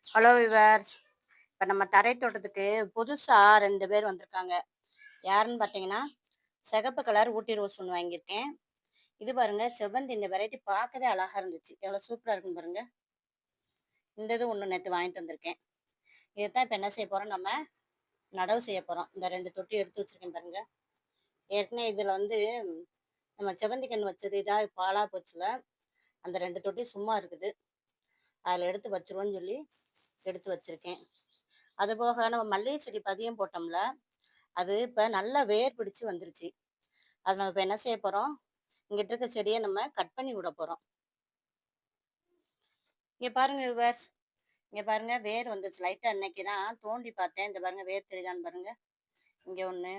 Hello viewers. இப்போ நம்ம தரை தோட்டத்துக்கு புதுசா 2 பேர் வந்திருக்காங்க. யாருன்னு பார்த்தீங்கன்னா, சிகப்பு கலர் ஊட்டி ரோஸ் ஒண்ணு வாங்கியிருக்கேன். இது பாருங்க செவ்வந்தி. இந்த வெரைட்டி பார்க்கவே அழகா இருந்துச்சு. எவ்வளோ சூப்பரா இருக்குன்னு பாருங்க. இந்த இது ஒண்ணு நேத்து வாங்கிட்டு வந்திருக்கேன். இதைத்தான் இப்போ என்ன செய்ய போறோம், நம்ம நடவு செய்ய போறோம். இந்த 2 தொட்டி எடுத்து வச்சிருக்கேன் பாருங்க. ஏற்கனவே இதுல நம்ம செவ்வந்தி கன்று வச்சது இதா பாழா போச்சுல. அந்த 2 தொட்டி சும்மா இருக்குது. அதில் எடுத்து வச்சிருவோன்னு சொல்லி எடுத்து வச்சிருக்கேன். அதுபோக நம்ம மல்லிகை செடி பதியம் போட்டோம்ல, அது இப்போ நல்லா வேர் பிடிச்சு வந்துருச்சு. அது நம்ம இப்போ என்ன செய்ய போறோம், இங்கிட்ட இருக்க செடியை நம்ம கட் பண்ணி விட போறோம். இங்க பாருங்க விவர்ஸ், இங்க பாருங்க வேர் வந்துச்சு. லைட்டா இன்னைக்கு தான் தோண்டி பார்த்தேன். இந்த பாருங்க வேர் தெரியுதான்னு பாருங்க. இங்க ஒண்ணு,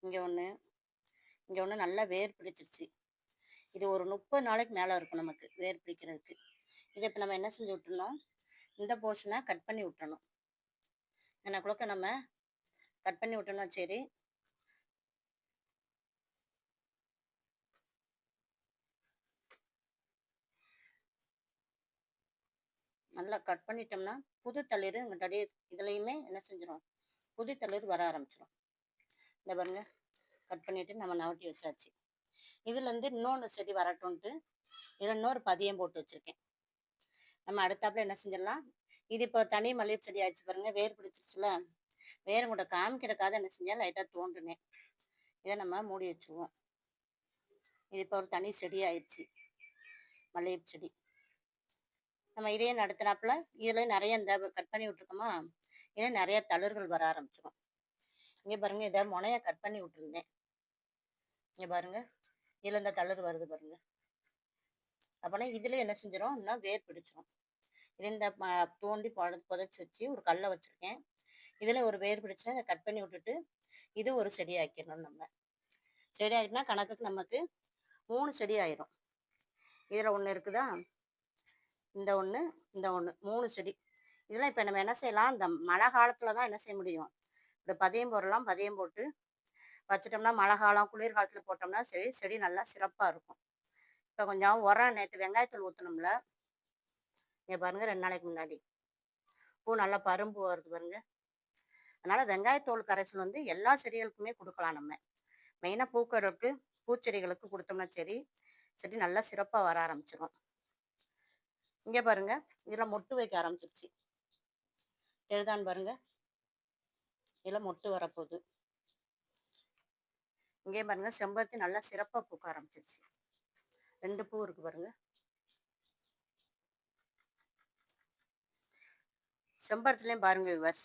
இங்க ஒண்ணு, இங்க ஒண்ணு நல்லா வேர் பிடிச்சிருச்சு. இது ஒரு 30 நாளைக்கு மேல இருக்கும் நமக்கு வேர் பிடிக்கிறதுக்கு. இதை இப்போ நம்ம என்ன செஞ்சு விட்டுறணும், இந்த போர்ஷனை கட் பண்ணி விட்டுறணும். எனக்குள்ளக்க நம்ம கட் பண்ணி விட்டோம்னா சரி. நல்லா கட் பண்ணிட்டோம்னா புது தளிர் இங்கிட்டே இதுலையுமே என்ன செஞ்சிடும், புது தளிர் வர ஆரம்பிச்சிடும். இந்த பாருங்க கட் பண்ணிட்டு நம்ம நவட்டி வச்சாச்சு. இதுலேருந்து இன்னொன்று செடி வரட்டும்ன்ட்டு இதில் இன்னொரு பதியம் போட்டு வச்சுருக்கேன். நம்ம அடுத்தாப்புல என்ன செஞ்சிடலாம், இது இப்போ தனி மல்லிகை செடி ஆயிடுச்சு பாருங்க, வேர் பிடிச்சிருச்சுல. வேர் கூட காமிக்கிறக்காக என்ன செஞ்சால் லைட்டாக தோண்டுனேன். இதை நம்ம மூடி வச்சுருவோம். இது இப்போ ஒரு தனி செடி ஆயிடுச்சு, மல்லிகை செடி. நம்ம இதே நடத்தினாப்புல இதில் நிறைய இந்த கட் பண்ணி விட்டுருக்கோமா, இதில் நிறைய தளிர்கள் வர ஆரம்பிச்சிடும். இங்கே பாருங்க, இதை முனையை கட் பண்ணி விட்டுருந்தேன். இங்கே பாருங்க, இதில் இந்த தளிர் வருது பாருங்க. அப்போனா இதுல என்ன செஞ்சிடும், இன்னும் வேர் பிடிச்சிடும். இது இந்த தோண்டி புதைச்சி வச்சு ஒரு கல்லை வச்சிருக்கேன். இதுல ஒரு வேர் பிடிச்சா அதை கட் பண்ணி விட்டுட்டு இது ஒரு செடி ஆக்கிடணும். நம்ம செடி ஆகிட்டுனா கணக்குக்கு நமக்கு 3 செடி ஆயிரும். இதுல ஒன்று இருக்குதா, இந்த ஒன்று, இந்த ஒன்று, 3 செடி. இதெல்லாம் இப்போ நம்ம என்ன செய்யலாம், இந்த மழை காலத்துல தான் என்ன செய்ய முடியும், இப்படி பதியம் போடலாம். பதியம் போட்டு வச்சிட்டோம்னா மழை காலம் குளிர்காலத்துல போட்டோம்னா செடி செடி நல்லா சிறப்பாக இருக்கும். இப்போ கொஞ்சம் உரம் நேற்று வெங்காயத்தூள் ஊற்றணும்ல. இங்கே பாருங்க 2 நாளைக்கு முன்னாடி பூ நல்லா பரும்பு வருது பாருங்க. அதனால வெங்காயத்தோல் கரைசல் எல்லா செடிகளுக்குமே கொடுக்கலாம். நம்ம மெயினாக பூக்களுக்கு பூச்செடிகளுக்கு கொடுத்தோம்னா சரி, செடி நல்லா சிறப்பாக வர ஆரம்பிச்சிடும். இங்கே பாருங்க, இதில் மொட்டு வைக்க ஆரம்பிச்சிருச்சு. தெரியுதான்னு பாருங்க, இதில் மொட்டு வரப்போகுது. இங்கே பாருங்க செம்பருத்தி நல்லா சிறப்பாக பூக்க ஆரம்பிச்சிருச்சு. 2 பூ இருக்கு பாருங்க. செம்பருத்திலையும் பாருங்க விவர்ஸ்,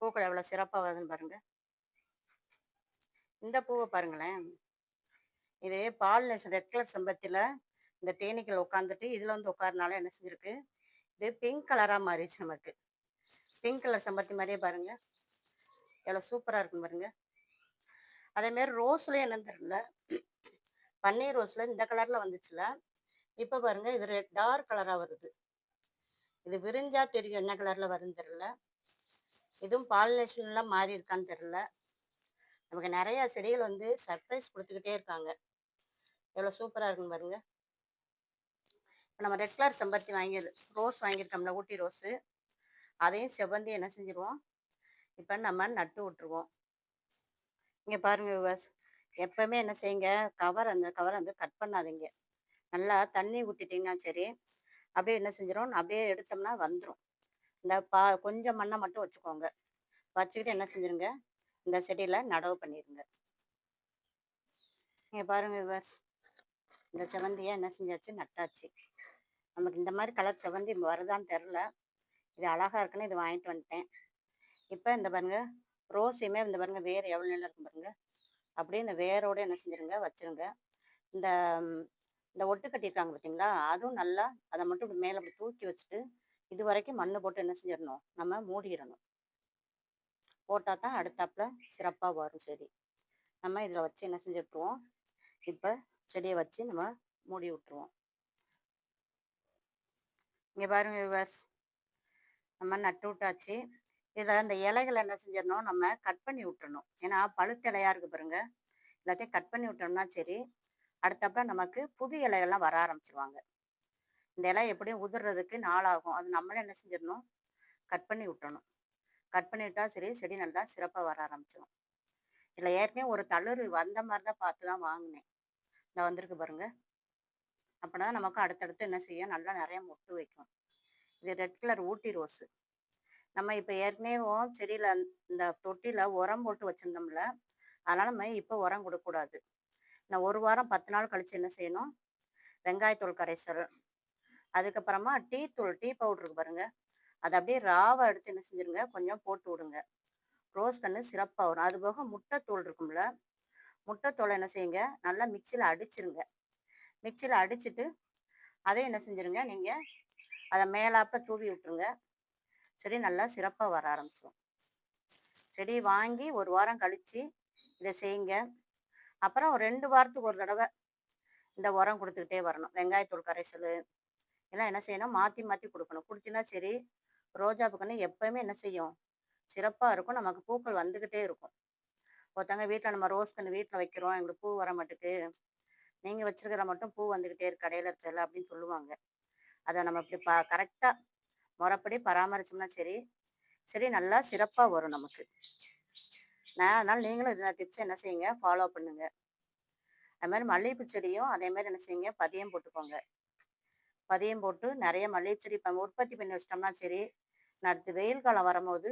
பூக்கள் எவ்வளோ சிறப்பாக வருதுன்னு பாருங்க. இந்த பூவை பாருங்களேன், இது பாலினேஷன் ரெட் கலர் செம்பருத்தியில் இந்த தேனீக்கள் உட்காந்துட்டு இதில் உட்காரனால என்ன செஞ்சிருக்கு, இது பிங்க் கலராக மாறிடுச்சு நமக்கு. பிங்க் கலர் செம்பருத்தி மாதிரியே பாருங்க, எவ்வளோ சூப்பராக இருக்குன்னு பாருங்க. அதேமாரி ரோஸ்லேயும் என்னன்னு தெரியல, பன்னீர் ரோஸில் இந்த கலரில் வந்துச்சுல, இப்போ பாருங்க இது ரெட் டார்க் கலராக வருது. இது விரிஞ்சா தெரியும் என்ன கலரில் வருதுன்னு தெரியல. இதுவும் பாலினேஷன்லாம் மாறி இருக்கான்னு தெரியல. நமக்கு நிறையா செடிகள் சர்ப்ரைஸ் கொடுத்துக்கிட்டே இருக்காங்க. எவ்வளோ சூப்பராக இருக்குன்னு பாருங்க. இப்போ நம்ம ரெட் கலர் செம்பருத்தி ரோஸ் வாங்கியிருக்கோம்ல, ஊட்டி ரோஸு, அதையும் செவ்வந்தி என்ன செஞ்சிருவோம், இப்போ நம்ம நட்டு விட்டுருவோம். இங்கே பாருங்க விவாஸ், எப்பவுமே என்ன செய்யுங்க, அந்த கவரை கட் பண்ணாதீங்க. நல்லா தண்ணி ஊற்றிட்டிங்கன்னா சரி, அப்படியே என்ன செஞ்சிடும், அப்படியே எடுத்தோம்னா வந்துடும். இந்த கொஞ்சம் மண்ணை மட்டும் வச்சுக்கோங்க. வச்சுக்கிட்டு என்ன செஞ்சிருங்க, இந்த செடியில் நடவு பண்ணிடுங்க. இங்கே பாருங்க விவாஸ், இந்த செவந்தியை என்ன செஞ்சாச்சு, நட்டாச்சு. நமக்கு இந்த மாதிரி கலர் செவந்தி வருதான்னு தெரில. இது அழகாக இருக்குன்னு இது வாங்கிட்டு வந்துட்டேன். இப்போ இந்த பாருங்க ரோஸையுமே இந்த பாருங்க வேர் எவ்வளோ நிலம் இருக்கும் பாருங்க. அப்படியே இந்த வேரோடு என்ன செஞ்சிருங்க, வச்சிருங்க. இந்த இந்த ஒட்டு கட்டியிருக்காங்க பார்த்தீங்களா, அதுவும் நல்லா அதை மட்டும் இப்படி மேலே அப்படி தூக்கி வச்சுட்டு இது வரைக்கும் மண் போட்டு என்ன செஞ்சிடணும், நம்ம மூடிடணும். போட்டால் தான் அடுத்தாப்புல சிறப்பாக வரும் செடி. நம்ம இதில் வச்சு என்ன செஞ்சுட்ருவோம், இப்போ செடியை வச்சு நம்ம மூடி விட்டுருவோம். இங்கே பாருங்க விவர்ஸ், நம்ம நட்டு விட்டாச்சு. இதில் இந்த இலைகளை என்ன செஞ்சிடணும், நம்ம கட் பண்ணி விட்டுறணும். ஏன்னா பழுத்த இலையாக இருக்குது பாருங்க, எல்லாத்தையும் கட் பண்ணி விட்டோம்னா சரி, அடுத்தப்ப நமக்கு புது இலைகள்லாம் வர ஆரம்பிச்சிருவாங்க. இந்த இலை எப்படியும் உதிர்றதுக்கு நாள் ஆகும். அது நம்மளே என்ன செஞ்சிடணும், கட் பண்ணி விட்டணும். கட் பண்ணி விட்டா சரி, செடி நல்லா சிறப்பா வர ஆரம்பிச்சிரும். இதில ஏற்கனவே ஒரு தளிர் வந்த மாரி தான் பார்த்து தான் வாங்குனேன். இந்த வந்திருக்கு பாருங்க. அப்பனா நமக்கு அடுத்தடுத்து என்ன செய்யும், நல்லா நெறைய மொட்டு வைக்கும். இது ரெட் கலர் ஊட்டி ரோஸு. நம்ம இப்ப ஏற்கனவே செடியில இந்த தொட்டியில உரம் போட்டு வச்சிருந்தோம்ல, அதனால நம்ம இப்ப உரம் குடுக்கக்கூடாது. நான் 1 வாரம் 10 நாள் கழிச்சு என்ன செய்யணும், வெங்காயத்தூள் கரைசல், அதுக்கப்புறமா டீ தூள், டீ பவுடர் இருக்கு பாருங்க. அத அப்படியே ராவா எடுத்து என்ன செஞ்சுருங்க, கொஞ்சம் போட்டு விடுங்க. ரோஸ் கன்னு சிறப்பா வரும். அதுபோக முட்டை தூள் இருக்கும்ல, முட்டை தூள என்ன செய்யுங்க, நல்லா மிக்ஸியில அடிச்சிருங்க. மிக்ஸியில அடிச்சுட்டு, அதையும் என்ன செஞ்சுருங்க, நீங்க அத மேலாப்புல தூவி விட்டுருங்க. செடி நல்லா சிறப்பா வர ஆரம்பிச்சுரும். செடி வாங்கி 1 வாரம் கழிச்சு இத செய்யுங்க. அப்புறம் ஒரு 2 வாரத்துக்கு ஒரு தடவ இந்த உரம் குடுத்துக்கிட்டே வரணும். வெங்காயத்தூள் கரைசலு, எல்லாம் என்ன செய்யணும், மாத்தி மாத்தி குடுக்கணும். குடுத்தீங்கன்னா சரி, ரோஜா பூ கன்னு எப்பவுமே என்ன செய்யும், சிறப்பா இருக்கும். நமக்கு பூக்கள் வந்துகிட்டே இருக்கும். ஒருத்தவங்க வீட்ல நம்ம ரோஸ் கன்னு வீட்ல வைக்கிறோம், எங்களுக்கு பூ வர மாட்டுக்கு. நீங்க வச்சிருக்கிறதுல மட்டும் பூ வந்துகிட்டே இருக்கு, கடையில இருக்கிறதுல அப்படின்னு சொல்லுவாங்க. அத நம்ம இப்படி கரெக்ட்டா முறைப்படி பராமரிச்சோம்னா சரி, செடி நல்லா சிறப்பா வரும் நமக்கு. அதனால நீங்களும் இந்த டிப்ஸ என்ன செய்யுங்க, ஃபாலோ பண்ணுங்க. அது மாரி மல்லிகைப்பூ செடியும் அதே மாரி என்ன செய்யுங்க, பதியம் போட்டுக்கோங்க. பதியம் போட்டு நெறைய மல்லிகை செடி இப்ப உற்பத்தி பண்ணி வச்சுட்டோம்னா சரி, அடுத்து வெயில் காலம் வரும்போது,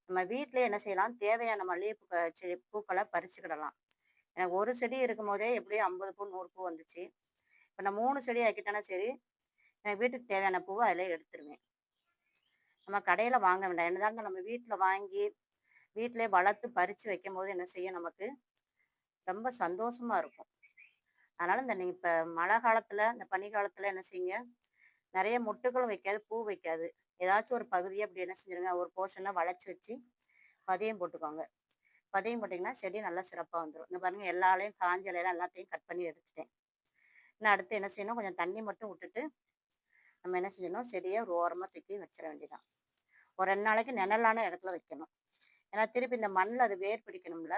நம்ம வீட்லயே என்ன செய்யலாம், தேவையான மல்லிகை செடி பூக்கள பறிச்சுக்கிடலாம். எனக்கு ஒரு செடி இருக்கும்போதே எப்படியும் 50 பூ, 100 பூ வந்துச்சு. இப்ப நான் 3 செடி ஆக்கிட்டேன்னா சரி, எனக்கு வீட்டுக்கு தேவையான பூவ அதிலயே எடுத்துருவேன். நம்ம கடையில வாங்க வேண்டாம். என்னதான் இருந்தாலும் நம்ம வீட்ல வாங்கி, வீட்லயே வளர்த்து பறிச்சு வைக்கும்போது என்ன செய்யும், நமக்கு ரொம்ப சந்தோஷமா இருக்கும். அதனால நீங்க இப்ப மழை காலத்துல, இந்த பனி காலத்துல என்ன செய்யுங்க, நெறைய மொட்டுக்களும் வைக்காது, பூ வைக்காது. ஏதாச்சும் ஒரு பகுதிய அப்படி என்ன செஞ்சுருங்க, ஒரு போர்ஷன வளைச்சு வச்சு பதியம் போட்டுக்கோங்க. பதியம் போட்டீங்கன்னா, செடி நல்லா சிறப்பா வந்துரும். இந்த பாருங்க எல்லா இலையும் காஞ்ச இலையெல்லாம் எல்லாத்தையும் கட் பண்ணி எடுத்துட்டேன். இன்னும் அடுத்து என்ன செய்யணும், கொஞ்சம் தண்ணி மட்டும் விட்டுட்டு, நம்ம என்ன செஞ்சணும், செடிய ஒரு ஓரமா தூக்கி வச்சிட வேண்டியதுதான். ஒரு 2 நாளைக்கு நிழலான இடத்துல வைக்கணும். ஏன்னா திருப்பி இந்த மண்ணுல அது வேர் பிடிக்கணும்ல,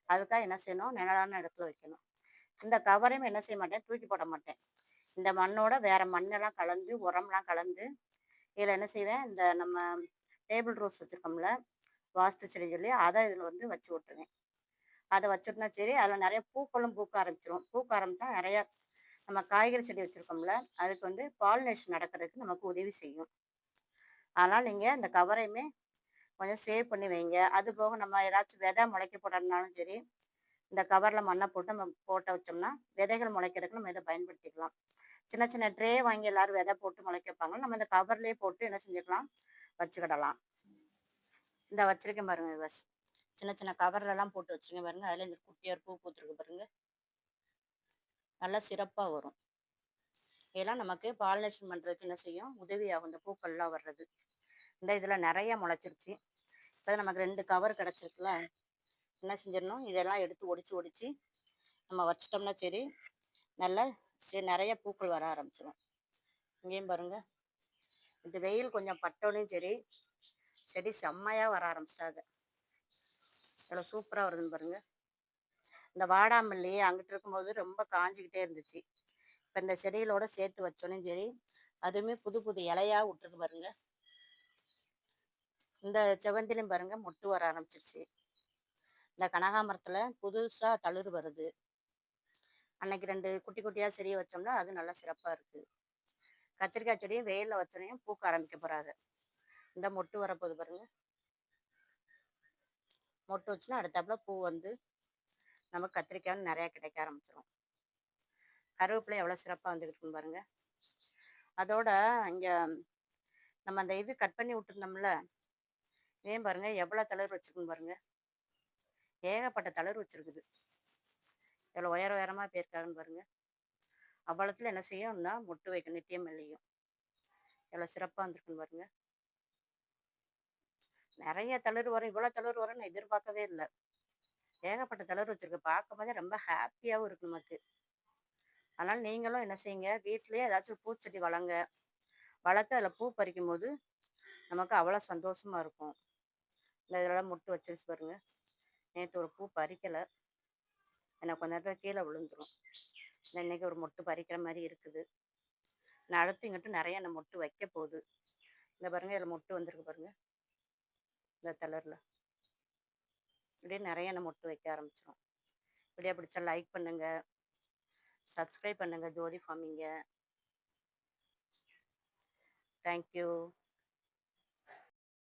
அதுக்காக என்ன செய்யணும், நிழலான இடத்துல வைக்கணும். இந்த கவரையும் என்ன செய்ய மாட்டேன், தூக்கி போட மாட்டேன். இந்த மண்ணோட வேற மண்ணெல்லாம் கலந்து, உரம்லாம் கலந்து, இதில என்ன செய்வேன், இந்த நம்ம டேபிள் ரோஸ் வச்சிருக்கோம்ல, வாஸ்து செடின்னு சொல்லி, அத இதில வந்து வச்சு விட்டுருவேன். அத வச்சுட்டோம்னா சரி, அதில நெறைய பூக்களும் பூக்க ஆரம்பிச்சுரும். பூக்க ஆரம்பிச்சா நெறைய நம்ம காய்கறி செடி வச்சிருக்கோம்ல, அதுக்கு வந்து பாலினேஷன் நடக்கிறதுக்கு நமக்கு உதவி செய்யும். அதனால நீங்க இந்த கவரையுமே கொஞ்சம் சேவ் பண்ணி வைங்க. அதுபோக நம்ம ஏதாச்சும் விதை முளைக்க போடணும்னாலும் சரி, இந்த கவர்ல மண்ண போட்டு நம்ம போட்டு வச்சோம்னா, விதைகள் முளைக்கிறதுக்கு நம்ம இத பயன்படுத்திக்கலாம். சின்ன சின்ன ட்ரே வாங்கி எல்லாரும் விதை போட்டு முளைக்க வைப்பாங்க. நம்ம இந்த கவர்லயே போட்டு என்ன செஞ்சுக்கலாம், வச்சுக்கிடலாம். இந்த வச்சிருக்கேன் பாருங்க விவஸ். சின்ன சின்ன கவர்லலாம் போட்டு வச்சிருக்கேன் பாருங்க. அதில இந்த குட்டியா ஒரு பூ பூத்திருக்கு பாருங்க. நல்லா சிறப்பா வரும். இதெல்லாம் நமக்கு பாலினேஷன் பண்றதுக்கு என்ன செய்யும், உதவியாகும் இந்த பூக்கள்லாம் வர்றது. இந்த இதில நெறைய முளைச்சிருச்சு. இப்ப நமக்கு 2 கவர் கிடைச்சிருக்குல்ல, என்ன செஞ்சிடணும், இதெல்லாம் எடுத்து ஒடிச்சு ஒடிச்சு நம்ம வச்சுட்டோம்னா சரி, நல்லா நெறைய பூக்கள் வர ஆரம்பிச்சிரும். இங்கேயும் பாருங்க. இந்த வெயில் கொஞ்சம் பட்டோனையும் சரி, செடி செம்மையா வர ஆரம்பிச்சிட்டாங்க. எவ்வளோ சூப்பரா வருதுன்னு பாருங்க. இந்த வாடாமல்லி அங்கிட்டு இருக்கும்போது ரொம்ப காஞ்சுக்கிட்டே இருந்துச்சு. இப்ப இந்த செடிகளோட சேர்த்து வச்சோனையும் சரி, அதுவுமே புது புது இலையா விட்டுருக்கு பாருங்க. இந்த செவ்வந்திலையும் பாருங்க மொட்டு வர ஆரம்பிச்சிருச்சு. இந்த கனகாமரத்துல புதுசா தளிர் வருது. அன்னைக்கு 2 குட்டி குட்டியா செடிய வச்சோம்னா, அது நல்லா சிறப்பா இருக்கு. கத்திரிக்காய் செடியும் வெயில்ல வச்சோனையும் பூக்க ஆரம்பிக்க போறாங்க. இந்த மொட்டு வரப்போகுது பாருங்க. மொட்டு வச்சுன்னா அடுத்தாப்புல பூ வந்து நமக்கு கத்திரிக்காய் நிறைய கிடைக்க ஆரம்பிச்சிரும். கருவேப்பிலை எவ்வளோ சிறப்பா வந்துகிட்டு பாருங்க. அதோட இங்க நம்ம அந்த இது கட் பண்ணி விட்டுருந்தோம்ல, இதையும் பாருங்க எவ்வளோ தளிர் வச்சிருக்குன்னு பாருங்க. ஏகப்பட்ட தளிர் வச்சிருக்குது. எவ்வளோ உயரமா போயிருக்காங்கன்னு பாருங்க. அவ்வளத்துல என்ன செய்யும்னா மொட்டு வைக்கும் நித்திய மல்லியும். எவ்வளோ சிறப்பா வந்திருக்குன்னு பாருங்க. நிறைய தளிர் வரும். இவ்வளோ தளிர் வரும்னு நான் எதிர்பார்க்கவே இல்லை. ஏகப்பட்ட தளிர் வச்சிருக்கு. பார்க்கும்போதே ரொம்ப ஹாப்பியாவும் இருக்கு நமக்கு. அதனால நீங்களும் என்ன செய்யுங்க, வீட்டிலேயே ஏதாச்சும் பூச்செடி வளர்த்து அதில் பூ பறிக்கும் போது நமக்கு அவ்வளோ சந்தோஷமா இருக்கும். இந்த இதெல்லாம் மொட்டு வச்சிருச்சு பாருங்க. நேற்று ஒரு பூ பறிக்கலை, எனக்கு கொஞ்ச நேரத்தில் கீழே விழுந்துரும். இன்னைக்கு ஒரு மொட்டு பறிக்கிற மாதிரி இருக்குது. நான் அடுத்து இங்கிட்டு நிறைய நான் மொட்டு வைக்க போகுது. இந்த பாருங்க இதில் மொட்டு வந்திருக்கு பாருங்க. இந்த தளரில் இப்படியே நிறைய நான் மொட்டு வைக்க ஆரம்பிச்சிடும். இப்படியே பிடிச்சா லைக் பண்ணுங்க, சப்ஸ்கிரைப் பண்ணுங்க ஜோதி ஃபார்மிங்க. தேங்க்யூ.